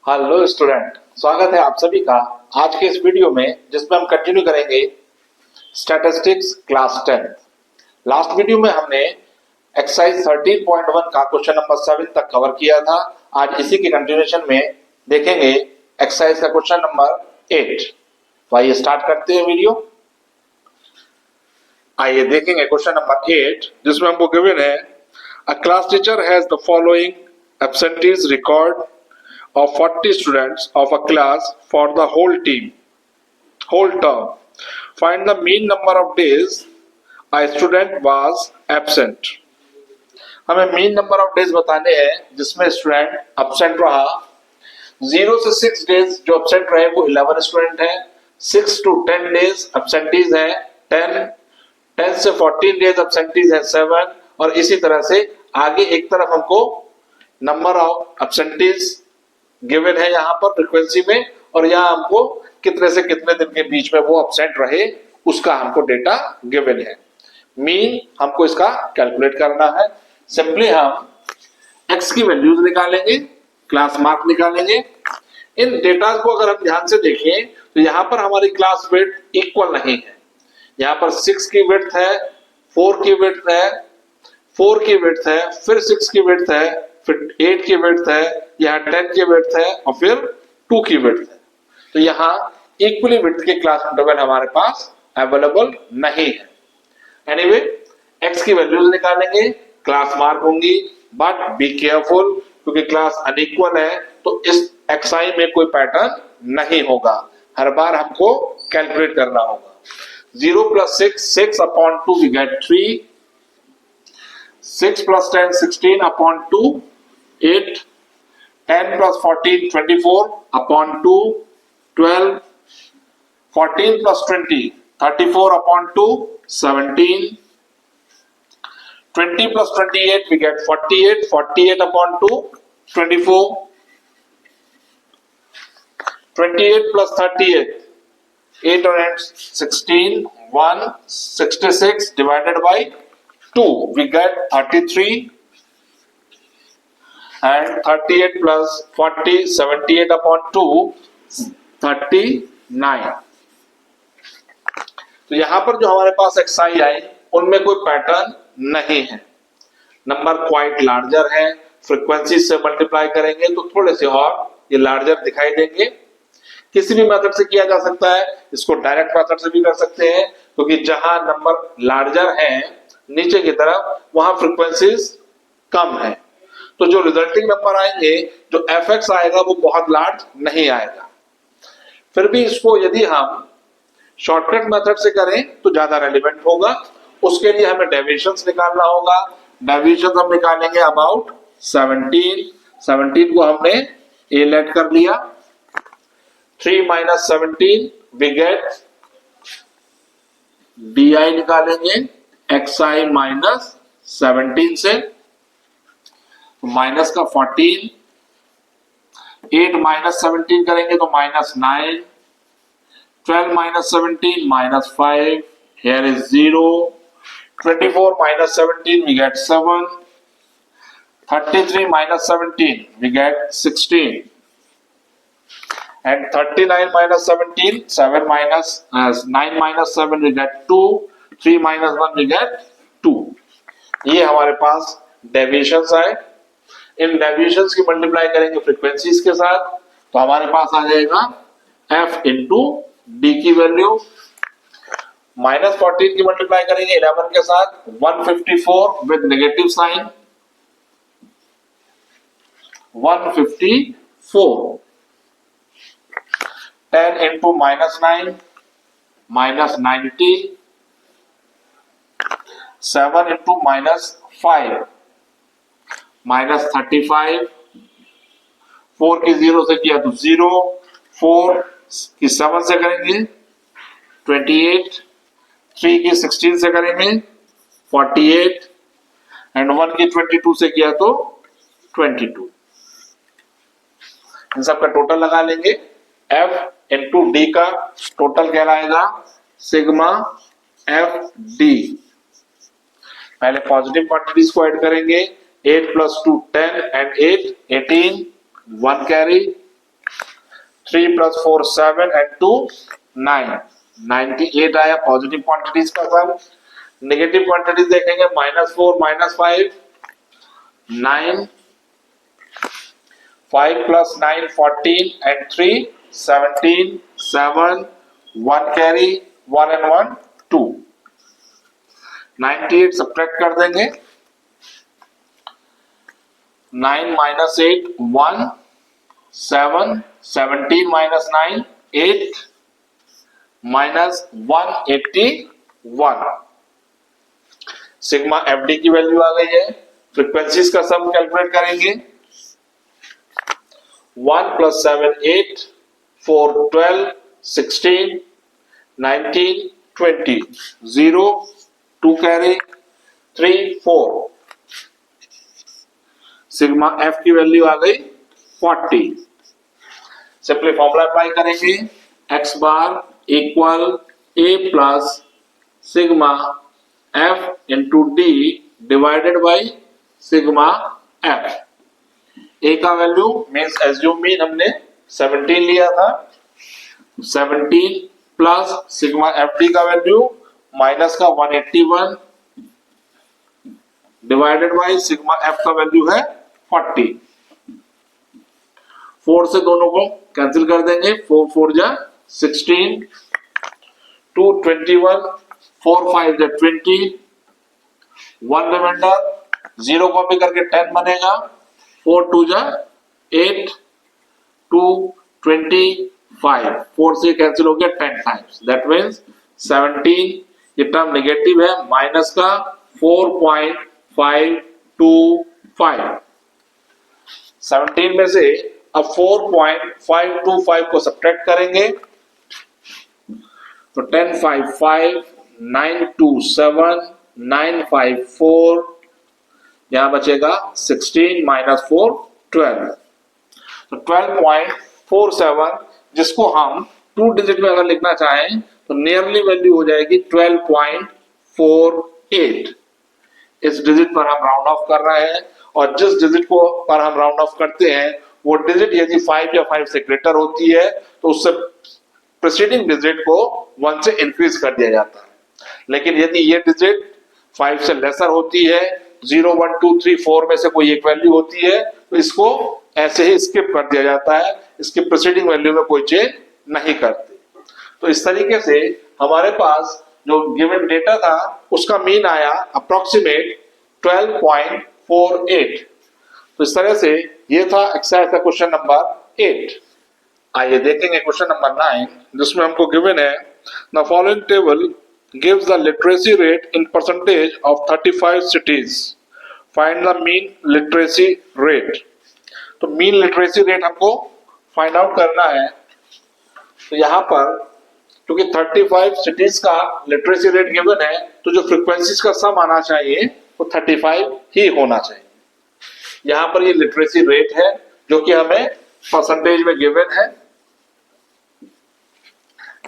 Hello student, स्वागत है आप सभी का आज के इस वीडियो में जिसमें हम कंटिन्यू करेंगे स्टैटिस्टिक्स क्लास 10। लास्ट वीडियो में हमने एक्सरसाइज 13.1 का क्वेश्चन नंबर 7 तक कवर किया था। आज इसी के कंटिन्यूएशन में देखेंगे एक्सरसाइज का क्वेश्चन नंबर 8। तो आइए स्टार्ट करते हैं वीडियो। आइए देखेंगे क्वेश्चन नंबर 8 जिसमें हमको गिवन है अ class teacher has the following absentees record of 40 students of a class for the whole term. Find the mean number of days a student was absent. हमें mean number of days बताने हैं जिसमें student absent रहा। 0 से 6 days जो absent रहे वो 11 student है। 6 to 10 डेज एब्सेंटीज है 10 से 14 डेज एब्सेंटीज है 7 और इसी तरह से आगे एक तरफ हमको नंबर ऑफ एब्सेंटीज गिवन है यहाँ पर फ्रीक्वेंसी में और यहाँ हमको कितने से कितने दिन के बीच में वो एब्सेंट रहे उसका हमको डेटा गिवन है। मीन हमको इसका कैलकुलेट करना है। सिंपली हम x की वैल्यूज निकालेंगे, क्लास मार्क निकालेंगे। इन डेटा को अगर हम ध्यान से देखें तो यहाँ पर हमारी क्लास विड्थ इक्वल नहीं है। यहाँ पर 6 की विड्थ है, 4 की विड्थ है, 4 की विड्थ है, फिर 6 की विड्थ है, फिर 8 की विड्थ है, यहाँ 10 की विड्थ है और फिर 2 की विड्थ है। तो यहाँ इक्वली विड्थ के क्लास इंटरवल हमारे पास अवेलेबल नहीं है। एनीवे x की वैल्यूज निकालेंगे, क्लास मार्क होंगी, बट बी केयरफुल क्योंकि क्लास अनइक्वल है तो इस xi में कोई पैटर्न नहीं होगा। हर बार हमको कैलकुलेट करना होगा। 0 plus 6 upon 2 we get 3, 6 plus 10 16 upon 2 8, 10 plus 14 24 upon 2 12, 14 plus 20 34 upon 2 17, 20 plus 28 we get 48, 48 upon 2 24, 28 plus 38 8 and 16 1 66 divided by 2 we get 33 and 38 plus 40 78 upon 2 39। तो यहां पर जो हमारे पास xi आए उनमें कोई पैटर्न नहीं है। नंबर क्वाइट लार्जर है, फ्रीक्वेंसी से मल्टीप्लाई करेंगे तो थोड़े से और ये लार्जर दिखाई देंगे। किसी भी मेथड से किया जा सकता है, इसको डायरेक्ट मेथड से भी कर सकते हैं क्योंकि जहां नंबर लार्जर है नीचे की तरफ वहां फ्रीक्वेंसीज कम है तो जो रिजल्टिंग नंबर आएंगे जो fx आएगा वो बहुत लार्ज नहीं आएगा। फिर भी इसको यदि हम शॉर्टकट मेथड से करें तो ज्यादा रेलिवेंट होगा। उसके लिए हमें डेविएशंस निकालना होगा। डेविएशंस हम निकालेंगे अबाउट 17 को हमने a लेट कर लिया। 3 minus 17 we get di निकालेंगे xi माइनस 17 से माइनस का 14, 8 माइनस 17 करेंगे तो minus 9, 12 minus 17 minus 5, here is 0, 24 minus 17 we get 7, 33 minus 17 we get 16 and 39 minus 17 7 minus 9 minus 7 we get 2, 3 minus 1 we get 2। ये हमारे पास डेविएशंस आए। इन डेविएशंस की मल्टीप्लाई करेंगे फ्रीक्वेंसीज के साथ तो हमारे पास आ जाएगा f इंटू डी की वैल्यू। माइनस 14 की मल्टीप्लाई करेंगे 11 के साथ 154 with negative sign 154, 10 into minus 9 minus 90, 7 into minus 5 minus 35, 4 की 0 से किया तो 0, 4 की 7 से करेंगे 28, 3 की 16 से करेंगे 48 एंड 1 की 22 से किया तो 22। इन सब का टोटल लगा लेंगे। f इंटू डी का टोटल कहलाएगा सिग्मा एफ डी। पहले पॉजिटिव क्वांटिटीज को ऐड करेंगे 8 plus 2 10 and 8 18 1 carry 3 + 4 7 and 2 9, 98 आया पॉजिटिव क्वांटिटीज का सम। नेगेटिव क्वांटिटीज देखेंगे -4 -5 9, 5 + 9 14 and 3 17 7 1 कैरी 1 and 1 2, 98 सब्ट्रैक्ट कर देंगे। 9 - 8 1 7 17 - 9 8 -181। सिग्मा एफडी की वैल्यू आ गई है। फ्रीक्वेंसीज का सम कैलकुलेट करेंगे। 1 + 7 8 4 12 16 19 20 0 2 कैरी 3 4, सिग्मा एफ की वैल्यू आ गई 40। सिंपली फॉर्मूला अप्लाई करेंगे। x bar equal a plus sigma f into D divided by sigma f। a का वैल्यू मीन्स एज्यूम मीन हमने 17 लिया था, 17 प्लस सिग्मा एफ डी का वैल्यू माइनस का 181 divided by sigma F का value है 40। 4 से दोनों को कैंसिल कर देंगे। 4 4 जा 16, 2 21, 4 5 जा 20, 1 रिमाइंडर, 0 कॉपी करके 10 बनेगा। 4 2 जा 8, 2 25, 4 से कैंसिल हो गया 10 टाइम्स, दैट मीन्स 17। ये टर्म नेगेटिव है, माइनस का 4.525। 17 में से अब 4.525 को सब्ट्रैक्ट करेंगे तो 10 5 5 9 2 7 9 5 4, यहां बचेगा 16 - 4 12, तो 12.47, जिसको हम 2 डिजिट में अगर लिखना चाहें तो नियरली वैल्यू हो जाएगी 12.48। इस डिजिट पर हम राउंड ऑफ कर रहे हैं और जिस डिजिट को पर हम राउंड ऑफ करते हैं वो डिजिट यदि 5 या 5 से ग्रेटर होती है तो उससे प्रीसीडिंग डिजिट को 1 से इंक्रीज कर दिया जाता है। लेकिन यदि ये डिजिट 5 से लेसर होती है, 0 1 2 3 4 में से कोई एक वैल्यू होती है तो इसको ऐसे ही स्किप कर दिया जाता है, इसके प्रीसीडिंग वैल्यू में कोई चेंज नहीं करते। तो इस तरीके से हमारे पास जो गिवन डेटा था उसका मीन आया अप्रोक्सीमेट 12.48। तो इस तरह से ये था एक्सरसाइज का क्वेश्चन नंबर 8। आइए देखेंगे क्वेश्चन नंबर 9, जिसमें हमको गिवन है the following table gives the literacy rate in percentage of 35 cities, find the mean literacy rate. तो मीन लिटरेसी रेट हमको फाइंड आउट करना है। तो यहाँ पर क्योंकि 35 सिटीज का लिटरेसी रेट गिवन है तो जो फ्रीक्वेंसीज का सम आना चाहिए वो 35 ही होना चाहिए। यहाँ पर ये लिटरेसी रेट है जो कि हमें परसेंटेज में गिवन है,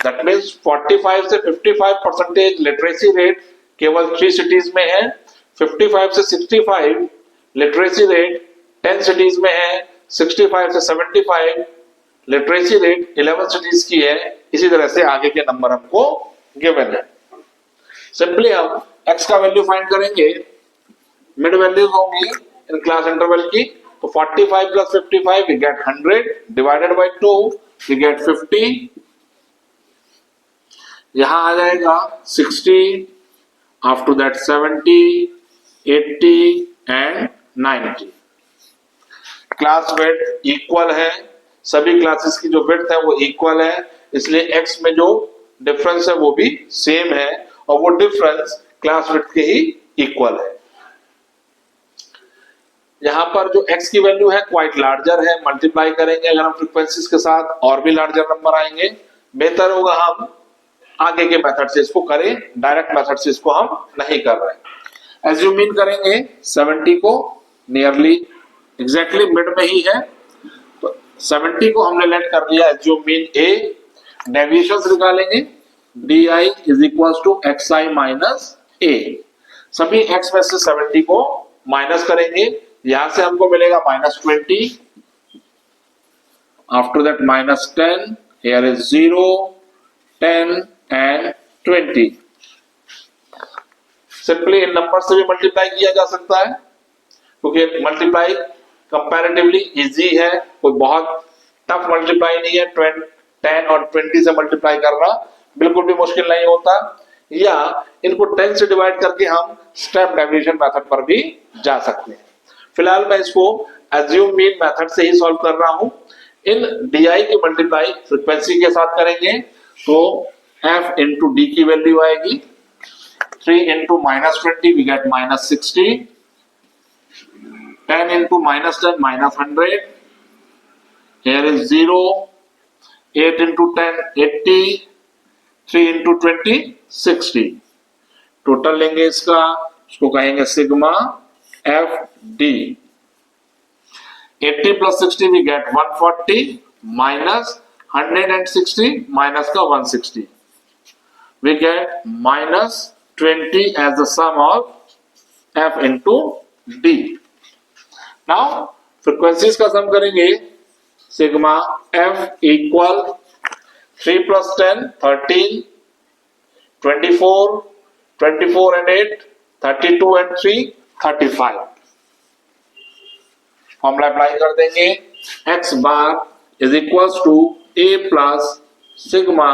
दैट मीन्स 45 से 55% लिटरेसी रेट केवल 3 सिटीज में है, 55 से 65 लिटरेसी रेट 10 सिटीज में है, 65 से 75 लिटरेसी रेट 11 सिटीज की है। इसी तरह से आगे के नंबर हमको गिवन है। सिंपली हम x का वैल्यू फाइंड करेंगे, मिड वैल्यूज होंगी इन क्लास इंटरवल की। तो 45 + 55 we get 100 divided by 2 we get 50, यहां आ जाएगा 60, after that 70 80 and 90। Class width equal है, सभी क्लासेस की जो विड्थ है वो इक्वल है, इसलिए x में जो डिफरेंस है वो भी सेम है और वो डिफरेंस क्लास विड्थ के ही इक्वल है। यहां पर जो x की वैल्यू है क्वाइट लार्जर है, मल्टीप्लाई करेंगे अगर हम फ्रीक्वेंसीज के साथ और भी लार्जर नंबर आएंगे। बेहतर होगा हम आगे के मेथड से इसको करें, डायरेक्ट मेथड से इसको हम नहीं कर रहे हैं। एज्यूम मीन करेंगे 70 को नियरली एग्जैक्टली मिड में ही है, तो 70 को हमने लेट कर लिया एज्यूम मीन a, डेविएशंस निकालेंगे di is equal to xi minus a। सभी x में से 70 को माइनस करेंगे, यहां से हमको मिलेगा -20 After that minus 10, here is 0, 10 and 20. Simply in number से भी मल्टीप्लाई किया जा सकता है, क्योंकि मल्टीप्लाई कंपैरेटिवली इजी है, कोई बहुत टफ मल्टीप्लाई नहीं है। 10 और 20 से मल्टीप्लाई करना बिल्कुल भी मुश्किल नहीं होता, या इनको 10 से डिवाइड करके हम स्टेप डेविएशन मेथड पर भी जा सकते हैं। फिलहाल मैं इसको एज्यूम मीन मेथड से ही सॉल्व कर रहा हूं। इन डी की मल्टीप्लाई फ्रीक्वेंसी के साथ करेंगे तो f इंटू डी की वैल्यू आएगी 3 into minus 20 we get minus 60, 10 into minus 10 minus 100, here is 0, 8 into 10 80, 3 into 20 60, total लेंगे इसका, उसको कहेंगे sigma F D. 80 plus 60 we get 140 minus 160 minus का 160, we get minus 20 as the sum of f into d. Now frequencies का सम करेंगे, sigma f equal 3 plus 10 13, 24, 24 and 8 32 and 3 35। Formula apply कर देंगे, x bar is equals to a plus sigma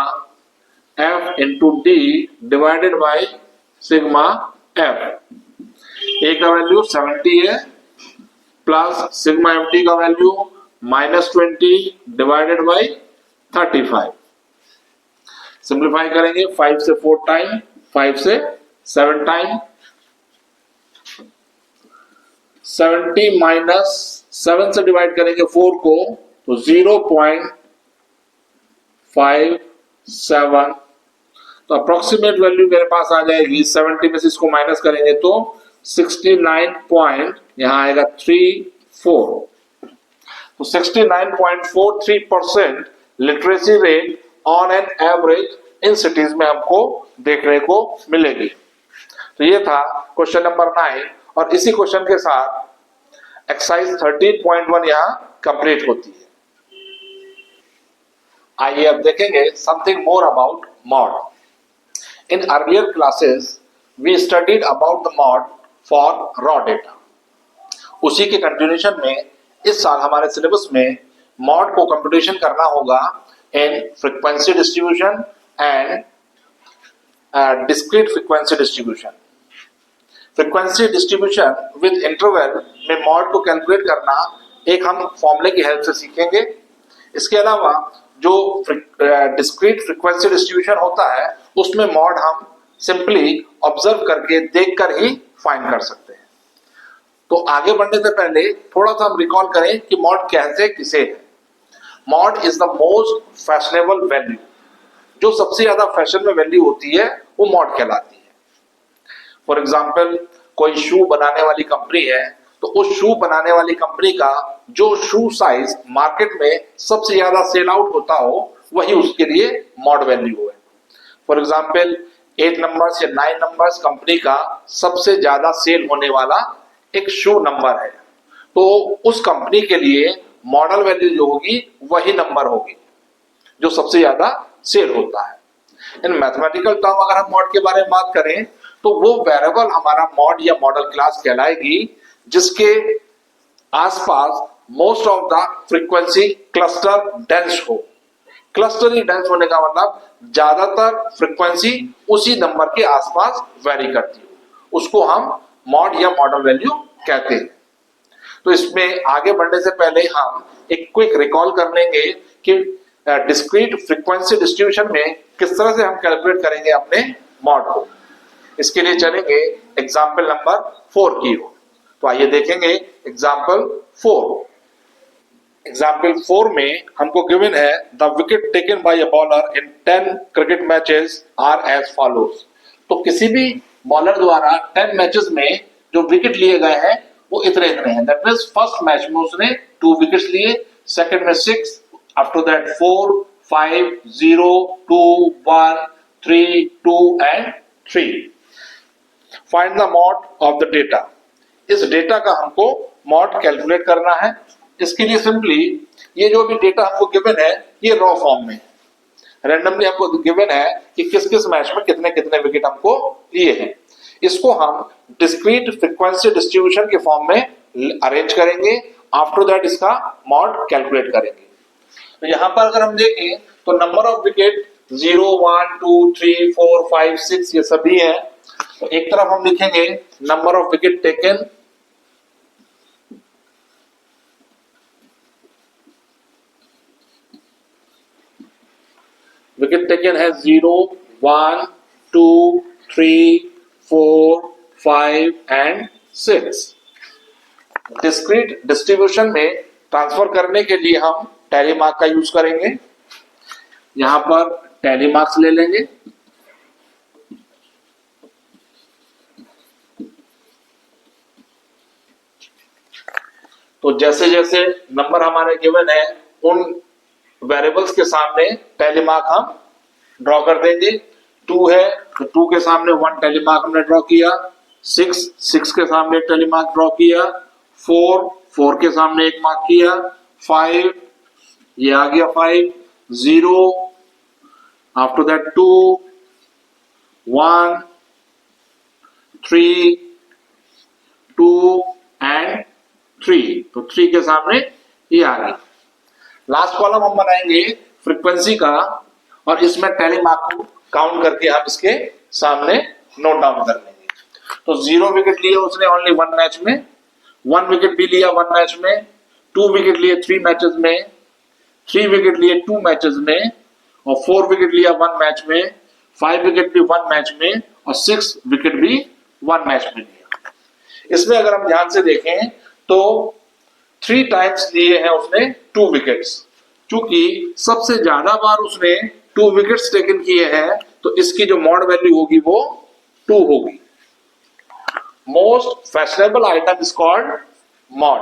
f into D divided by sigma f। a का value 70 है, plus sigma F D का value -20 divided by 35। Simplify करेंगे 5 से 4 time, 5 से 7 time, 70 minus 7 से divide करेंगे 4 को तो 0.57, तो अप्रोक्सीमेट वैल्यू मेरे पास आ जाएगी 70 में से इसको माइनस करेंगे तो 69 पॉइंट यहां आएगा 34, तो 69.43% literacy rate on an average in cities में हमको देखने को मिलेगी। तो ये था क्वेश्चन नंबर 9, और इसी क्वेश्चन के साथ एक्सरसाइज 13.1 यहां कंप्लीट होती है। आइए अब देखेंगे something more about mod. In earlier classes we studied about the mod for raw data. उसी के कंटिन्यूएशन में इस साल हमारे सिलेबस में मॉड को कंप्यूटेशन करना होगा in frequency distribution and discrete frequency distribution. Frequency distribution with interval में मॉड को कैलकुलेट करना एक हम फॉर्मूले की हेल्प से सीखेंगे। इसके अलावा जो डिस्क्रीट फ्रीक्वेंसी डिस्ट्रीब्यूशन होता है उसमें मॉड हम सिंपली ऑब्जर्व करके देखकर ही फाइंड कर सकते हैं। तो आगे बढ़ने से पहले थोड़ा सा हम रिकॉल करें कि मॉड कैसे किसे है। Mod is the most fashionable value, जो सबसे ज्यादा फैशन में वैल्यू होती है वो मॉड कहलाती है। फॉर एग्जाम्पल कोई शू बनाने वाली कंपनी है तो उस शू बनाने वाली कंपनी का जो शू साइज मार्केट में सबसे ज्यादा सेल आउट होता हो वही उसके लिए मॉड वैल्यू है। फॉर एग्जाम्पल 8 नंबर्स या 9 नंबर्स कंपनी का सबसे ज्यादा सेल होने वाला एक शू नंबर है, तो उस कंपनी के लिए मॉडल वैल्यू जो होगी वही नंबर होगी जो सबसे ज्यादा सेल होता है। इन मैथमेटिकल टर्म अगर हम मॉड के बारे में बात करें तो वो वेरिएबल हमारा मॉड या मॉडल क्लास कहलाएगी जिसके आसपास most of the frequency cluster dense हो। क्लस्टरिंग डेंस होने का मतलब ज्यादातर फ्रीक्वेंसी उसी नंबर के आसपास वेरी करती हो, उसको हम मॉड या मॉडल वैल्यू कहते हैं। तो इसमें आगे बढ़ने से पहले हम एक क्विक रिकॉल कर लेंगे कि डिस्क्रीट फ्रीक्वेंसी डिस्ट्रीब्यूशन में किस तरह से हम कैलकुलेट करेंगे अपने मॉड को। इसके लिए चलेंगे एग्जाम्पल नंबर 4 की ओर। तो आइए देखेंगे एग्जाम्पल 4। एग्जाम्पल 4 में हमको गिवन है the wicket taken by a bowler in 10 cricket matches are as follows. तो किसी भी बॉलर द्वारा 10 मैचेस में जो विकेट लिए गए हैं वो इतने हैं। दैट मींस फर्स्ट मैच में उसने 2 विकेट्स लिए, सेकंड में 6, after that 4, 5, 0, 2, 1, 3, 2 and 3। Find the mod of the data. इस डेटा का हमको मॉड कैलकुलेट करना है। इसके लिए सिंपली ये जो भी डेटा हमको गिवन है ये रॉ फॉर्म में रैंडमली हमको गिवन है कि किस किस मैच में कितने कितने विकेट हमको लिए हैं। इसको हम डिस्क्रीट फ्रीक्वेंसी डिस्ट्रीब्यूशन के फॉर्म में अरेंज करेंगे। आफ्टर दैट इसका मॉड कैलकुलेट करेंगे। तो यहां पर अगर हम देखें तो नंबर ऑफ विकेट 0, 1, 2, 3, 4, 5, 6 ये सभी है। तो एक तरफ हम लिखेंगे number of wicket taken, wicket taken है 0, 1, 2, 3, 4, 5 एंड 6। डिस्क्रीट डिस्ट्रीब्यूशन में ट्रांसफर करने के लिए हम टैली मार्क का यूज करेंगे। यहां पर टैली मार्क्स ले लेंगे। तो जैसे जैसे नंबर हमारे गिवन है उन वेरिएबल्स के सामने टैली मार्क हम ड्रॉ कर देंगे। 2 है तो 2 के सामने 1 टैली मार्क हमने ड्रॉ किया। 6 के सामने टैली मार्क ड्रॉ किया। 4 के सामने एक मार्क किया। 5 ये आ गया 5। 0 आफ्टर दैट 2 1 3 2 एंड 3। तो 3 के सामने ये आ गया। लास्ट कॉलम हम बनाएंगे फ्रीक्वेंसी का और इसमें टैली मार्क को काउंट करके हम इसके सामने नोट डाउन कर लेंगे। तो 0 विकेट लिए उसने ओनली 1 मैच में, 1 विकेट भी लिया 1 मैच में, 2 विकेट लिए 3 मैचेस में, 3 विकेट लिए 2 मैचेस में और 4 विकेट लिया 1 मैच में, 5 विकेट भी 1 मैच में और 6 विकेट भी 1 मैच में लिया। इसमें अगर हम ध्यान से देखें तो 3 टाइम्स लिए हैं उसने 2 विकेट्स। क्योंकि सबसे ज्यादा बार उसने 2 विकेट्स टेकन किए हैं तो इसकी जो मॉड वैल्यू होगी वो 2 होगी। Most fashionable item is called mod.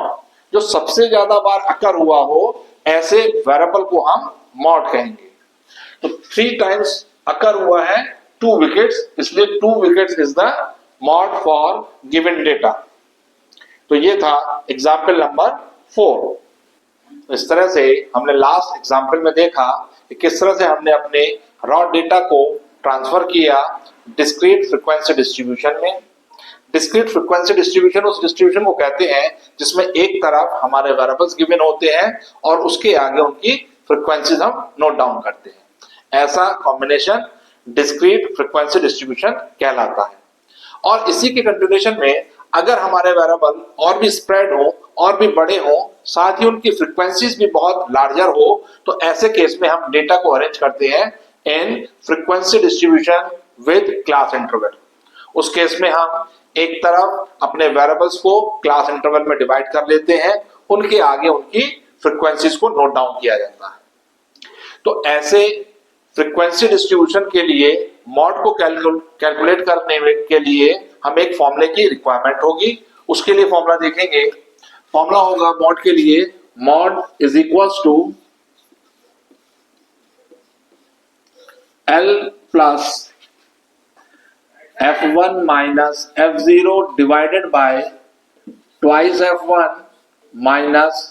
जो सबसे ज्यादा बार अकर हुआ हो ऐसे वेरिएबल को हम मॉड कहेंगे। तो 3 टाइम्स अकर हुआ है 2 विकेट्स, इसलिए 2 wickets is the mod for given data. तो ये था एग्जाम्पल नंबर 4। इस तरह से हमने लास्ट एग्जाम्पल में देखा कि किस तरह से हमने अपने रॉ डेटा को ट्रांसफर किया डिस्क्रीट फ्रीक्वेंसी डिस्ट्रीब्यूशन में। डिस्क्रीट फ्रीक्वेंसी डिस्ट्रीब्यूशन उस डिस्ट्रीब्यूशन को कहते हैं जिसमें एक तरफ हमारे वेरिएबल्स गिवन होते हैं और उसके आगे उनकी फ्रीक्वेंसीज हम नोट डाउन करते हैं। ऐसा कॉम्बिनेशन डिस्क्रीट फ्रीक्वेंसी डिस्ट्रीब्यूशन कहलाता है। और इसी के कंटिन्यूएशन में अगर हमारे वेरिएबल और भी स्प्रेड हो और भी बड़े हो, साथ ही उनकी फ्रीक्वेंसीज भी बहुत लार्जर हो, तो ऐसे केस में हम डेटा को अरेंज करते हैं in frequency distribution with class interval. उस केस में हम एक तरफ अपने वेरिएबल्स को क्लास इंटरवल में डिवाइड कर लेते हैं, उनके आगे उनकी फ्रीक्वेंसीज को नोट डाउन किया जाता है। तो ऐसे फ्रीक्वेंसी डिस्ट्रीब्यूशन के लिए मॉड को कैलकुलेट करने के लिए हम एक फॉर्मूले की रिक्वायरमेंट होगी। उसके लिए फॉर्मूला देखेंगे। फॉर्मूला होगा मॉड के लिए, mod is equals to L plus F1 minus F0 divided by twice F1 minus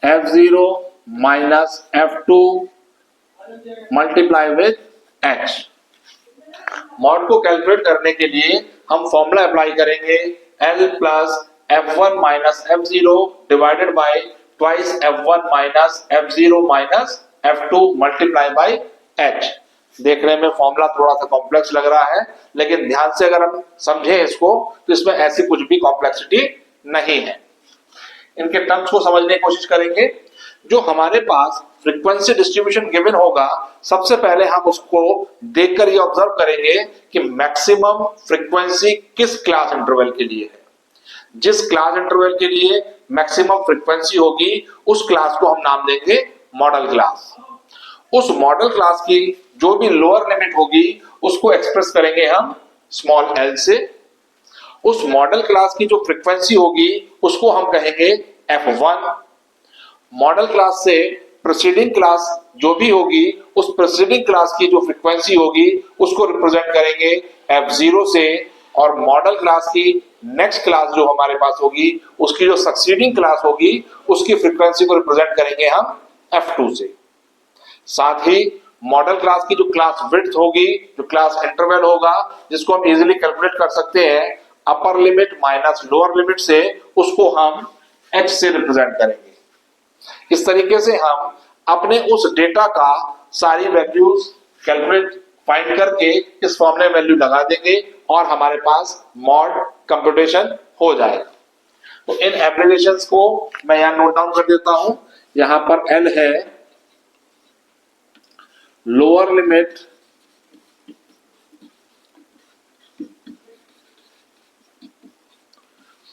F0 minus F2 multiply with H। Mod को कैलकुलेट करने के लिए हम फॉर्मूला अप्लाई करेंगे L plus F1 minus F0 divided by twice F1 minus F0 minus F2 multiply by H। देखने में formula थोड़ा सा कॉम्प्लेक्स लग रहा है, लेकिन ध्यान से अगर हम समझें इसको तो इसमें ऐसी कुछ भी कॉम्प्लेक्सिटी नहीं है। इनके टर्म्स को समझने की कोशिश करेंगे। जो हमारे पास फ्रीक्वेंसी डिस्ट्रीब्यूशन गिवन होगा, सबसे पहले हम उसको देखकर ये ऑब्जर्व करेंगे कि मैक्सिमम फ्रीक्वेंसी किस क्लास इंटरवल के लिए है। जिस क्लास इंटरवल के लिए मैक्सिमम फ्रीक्वेंसी होगी उस क्लास को हम नाम देंगे मॉडल क्लास। उस मॉडल क्लास की जो भी लोअर लिमिट होगी उसको एक्सप्रेस करेंगे हम स्मॉल l से। उस मॉडल क्लास की जो फ्रीक्वेंसी होगी उसको हम कहेंगे f1। मॉडल क्लास से प्रीसीडिंग क्लास जो भी होगी उस प्रीसीडिंग क्लास की जो फ्रीक्वेंसी होगी उसको रिप्रेजेंट करेंगे f0 से। और मॉडल क्लास की नेक्स्ट क्लास जो हमारे पास होगी उसकी जो सक्सीडिंग क्लास होगी उसकी फ्रीक्वेंसी को रिप्रेजेंट करेंगे हम F2 से। साथ ही मॉडल क्लास की जो क्लास विड्थ होगी, जो क्लास इंटरवल होगा, जिसको हम इजीली कैलकुलेट कर सकते हैं upper limit minus lower limit से, उसको हम H से रिप्रेजेंट करेंगे। इस तरीके से हम अपने उस डेटा का सारी वैल्यूज कैलकुलेट फाइंड करके इस फॉर्मूले में वैल्यू लगा देंगे और हमारे पास मॉड कंप्यूटेशन हो जाएगा। तो इन एब्रिविएशंस को मैं यहां नोट डाउन कर देता हूं। यहां पर L है lower limit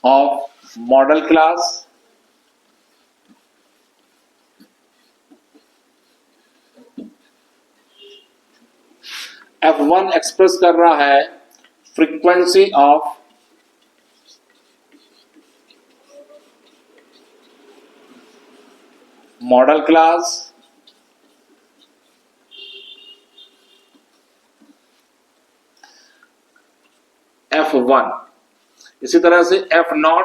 of model class, F1 express कर रहा है frequency of model class, F1। इसी तरह से F0।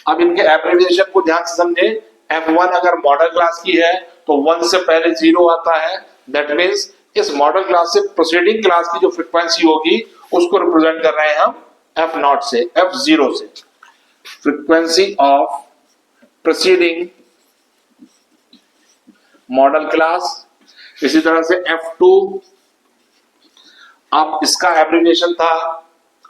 अब इनके एब्रिविएशन को ध्यान से समझे। F1 अगर मॉडल क्लास की है तो 1 से पहले 0 आता है, दैट मीन्स इस मॉडल क्लास से प्रोसीडिंग क्लास की जो फ्रीक्वेंसी होगी उसको रिप्रेजेंट कर रहे हैं हम F0 से, F0 से, frequency of proceeding model class. इसी तरह से F2, अब इसका एब्रिविएशन था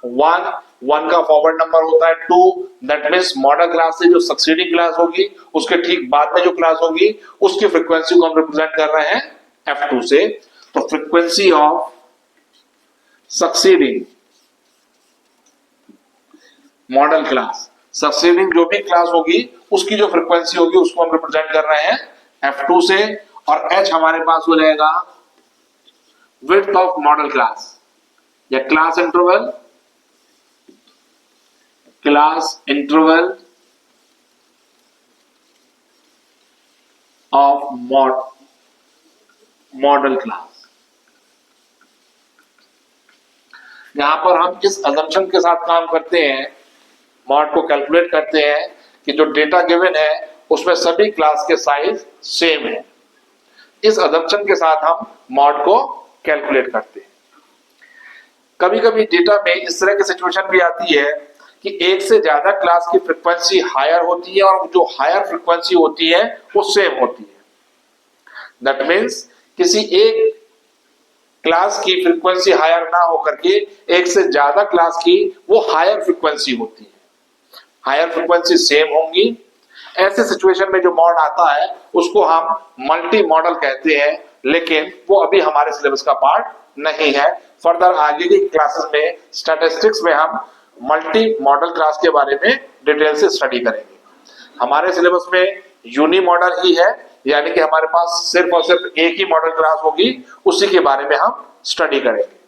1 का फॉरवर्ड नंबर होता है 2, दैट मीन्स मॉडल क्लास से जो सक्सीडिंग क्लास होगी उसके ठीक बाद में जो क्लास होगी उसकी फ्रीक्वेंसी को हम रिप्रेजेंट कर रहे हैं F2 से। तो frequency of succeeding model class, succeeding जो भी क्लास होगी उसकी जो फ्रीक्वेंसी होगी उसको हम रिप्रेजेंट कर रहे हैं F2 से। और H हमारे पास हो जाएगा विड्थ ऑफ मॉडल क्लास या class interval, class interval of model class. यहां पर हम इस अजम्पशन के साथ काम करते हैं, मॉड को कैलकुलेट करते हैं कि जो डेटा गिवन है उसमें सभी क्लास के साइज सेम है। इस अजम्पशन के साथ हम मॉड को कैलकुलेट करते हैं। कभी कभी डेटा में इस तरह की सिचुएशन भी आती है कि एक से ज्यादा क्लास की फ्रीक्वेंसी हायर होती है और जो हायर फ्रीक्वेंसी होती है वो सेम होती है। दैट मीन्स किसी एक क्लास की फ्रीक्वेंसी हायर ना होकर के एक से ज्यादा क्लास की वो हायर फ्रीक्वेंसी होती है, हायर फ्रीक्वेंसी सेम होंगी। ऐसे सिचुएशन में जो मॉड आता है उसको हम मल्टी मॉडल कहते हैं, लेकिन वो अभी हमारे सिलेबस का पार्ट नहीं है। फर्दर आगे की क्लासेस में स्टैटिस्टिक्स में हम मल्टी मॉडल क्लास के बारे में डिटेल से स्टडी करेंगे। हमारे सिलेबस में यूनी मॉडल ही है, यानी कि हमारे पास सिर्फ और सिर्फ एक ही मॉडल क्लास होगी, उसी के बारे में हम स्टडी करेंगे।